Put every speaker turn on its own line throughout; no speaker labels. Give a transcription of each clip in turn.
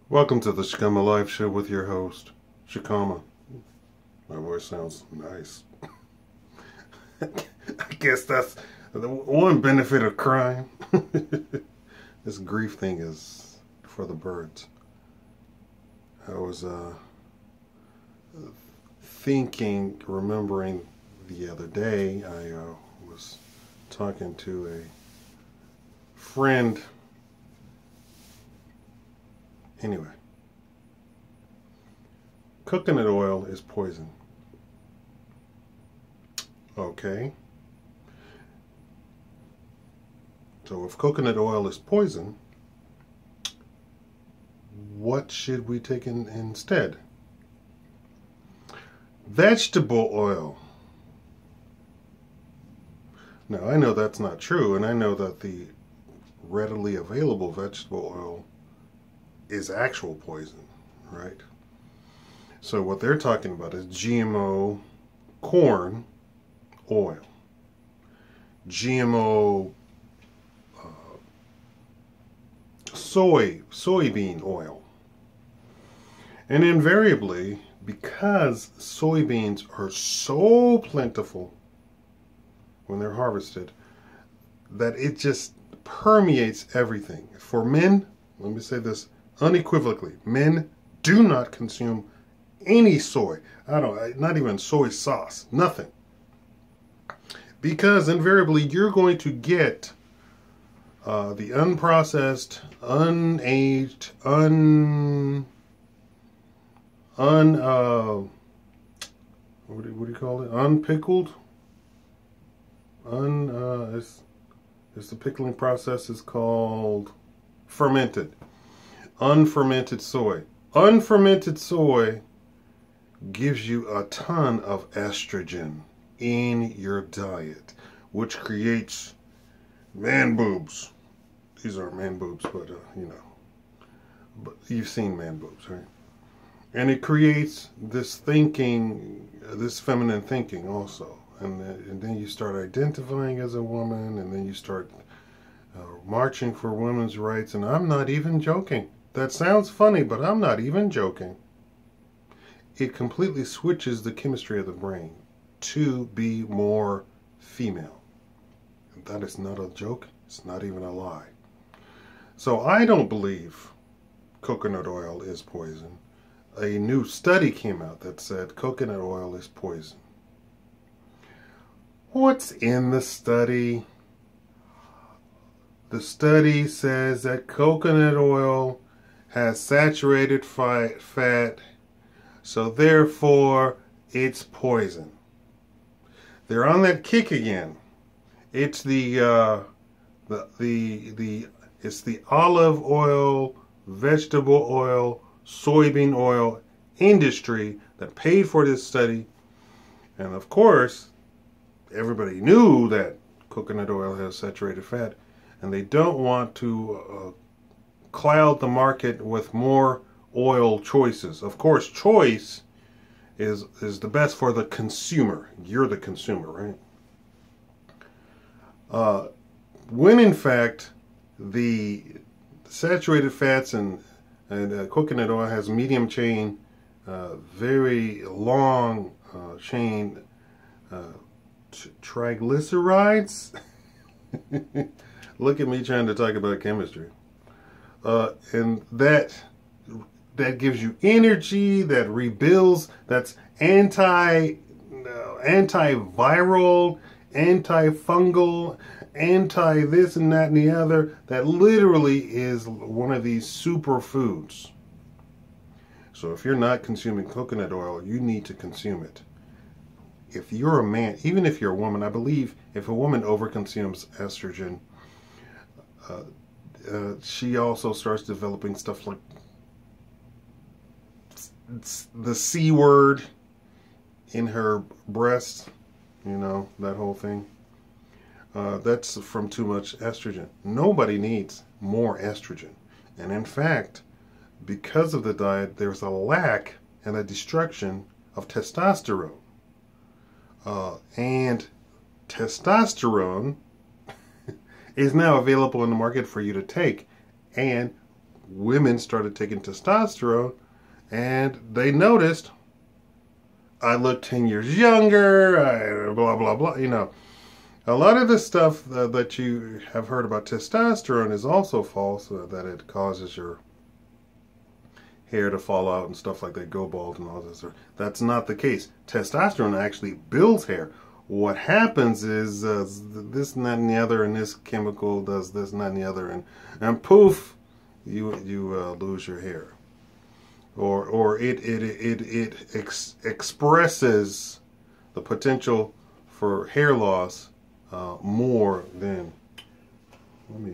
Welcome to the Shakaama Live Show with your host, Shakaama. My voice sounds nice. I guess that's the one benefit of crime. This grief thing is for the birds. I was remembering the other day, I was talking to a friend. Anyway, coconut oil is poison. Okay. So if coconut oil is poison, what should we take instead? Vegetable oil. Now, I know that's not true, and I know that the readily available vegetable oil is actual poison, right? So what they're talking about is GMO corn oil, GMO soybean oil. And invariably, because soybeans are so plentiful when they're harvested, that it just permeates everything. For men, let me say this unequivocally, men do not consume any soy. Not even soy sauce, nothing. Because invariably you're going to get the unprocessed, unaged, what do you call it? Unpickled? It's the pickling process is called fermented. Unfermented soy. Unfermented soy gives you a ton of estrogen in your diet, which creates man boobs. These aren't man boobs, but but you've seen man boobs, right? And it creates this thinking, this feminine thinking also. And then you start identifying as a woman, and then you start marching for women's rights. And I'm not even joking. That sounds funny, but I'm not even joking. It completely switches the chemistry of the brain to be more female. And that is not a joke. It's not even a lie. So I don't believe coconut oil is poison. A new study came out that said coconut oil is poison. What's in the study? The study says that coconut oil has saturated fat, so therefore it's poison. They're on that kick again. It's the olive oil, vegetable oil, soybean oil industry that paid for this study, and of course, everybody knew that coconut oil has saturated fat, and they don't want to cloud the market with more oil choices. Of course, choice is the best for the consumer. You're the consumer, right? When in fact the saturated fats and coconut oil has medium chain, very long chain triglycerides. Look at me trying to talk about chemistry. And that gives you energy, that rebuilds, that's antiviral, antifungal, anti this and that and the other. That literally is one of these superfoods. So if you're not consuming coconut oil, you need to consume it. If you're a man, even if you're a woman, I believe if a woman overconsumes estrogen, she also starts developing stuff like the C word in her breast, that whole thing. That's from too much estrogen. Nobody needs more estrogen. And in fact, because of the diet, there's a lack and a destruction of testosterone. And testosterone is now available in the market for you to take. And women started taking testosterone, and they noticed, I look 10 years younger, blah, blah, blah, you know. A lot of the stuff that you have heard about testosterone is also false, that it causes your hair to fall out and stuff like that, go bald and all this. That's not the case. Testosterone actually builds hair. What happens is this and that and the other, and this chemical does this and that and the other, and poof, you lose your hair. Or it expresses the potential for hair loss more than, there we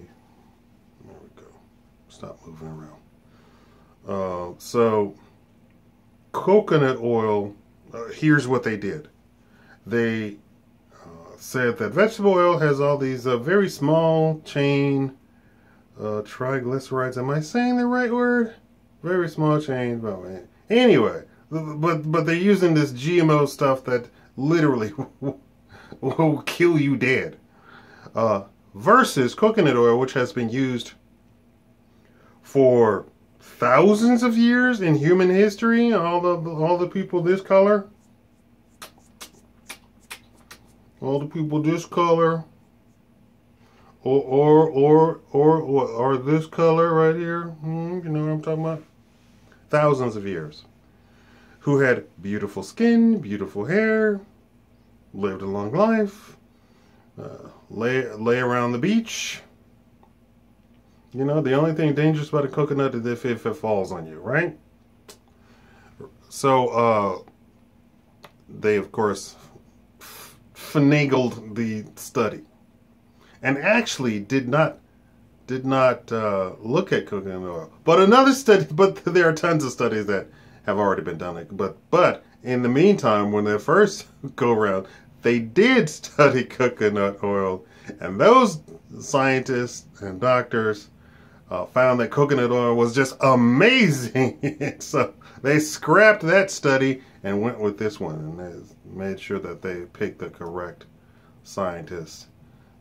go, stop moving around. So coconut oil, here's what they did. They said that vegetable oil has all these very small chain triglycerides. Am I saying the right word? Very small chain. Anyway, but they're using this GMO stuff that literally will kill you dead. Versus coconut oil, which has been used for thousands of years in human history. All the people this color. All the people this color. Or this color right here. You know what I'm talking about? Thousands of years. Who had beautiful skin, beautiful hair, lived a long life, lay around the beach. You know, the only thing dangerous about a coconut is if it falls on you, right? So, they, of course, finagled the study. And actually did not look at coconut oil. But another study, but there are tons of studies that have already been done. But in the meantime, when they first go around, they did study coconut oil. And those scientists and doctors found that coconut oil was just amazing. So they scrapped that study and went with this one. And they made sure that they picked the correct scientists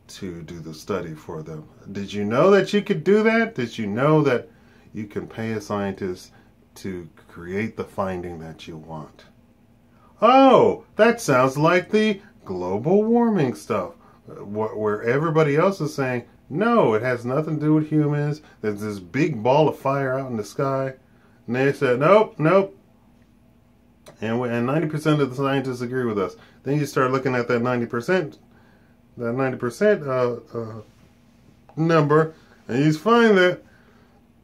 to do the study for them. Did you know that you could do that? Did you know that you can pay a scientist to create the finding that you want? Oh, that sounds like the global warming stuff, where everybody else is saying, no, it has nothing to do with humans. There's this big ball of fire out in the sky. And they said, nope. And 90% of the scientists agree with us. Then you start looking at that 90%. That 90% number, and you find that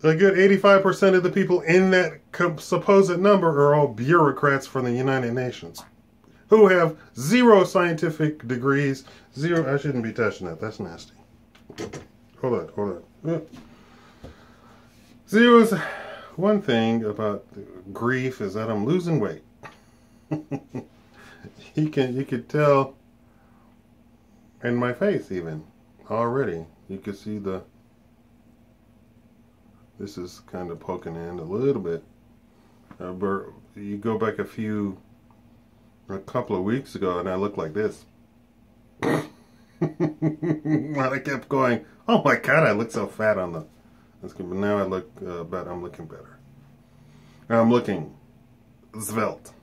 a good 85% of the people in that supposed number are all bureaucrats from the United Nations who have 0 scientific degrees. 0. I shouldn't be touching that. That's nasty. Hold on. 0 is one thing about grief is that I'm losing weight. You could tell. In my face, even already, you can see this is kind of poking in a little bit. But you go back a couple of weeks ago, and I looked like this. And I kept going, oh my God, I look so fat on that's good. But now I look better. I'm looking better. I'm looking svelte.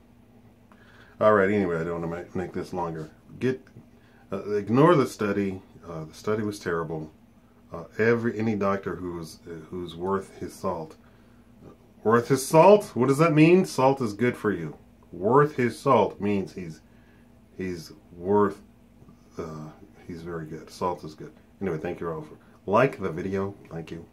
All right. Anyway, I don't want to make this longer. Ignore the study. The study was terrible. Any doctor who's worth his salt. Worth his salt? What does that mean? Salt is good for you. Worth his salt means he's worth. He's very good. Salt is good. Anyway, thank you all for like the video. Thank you.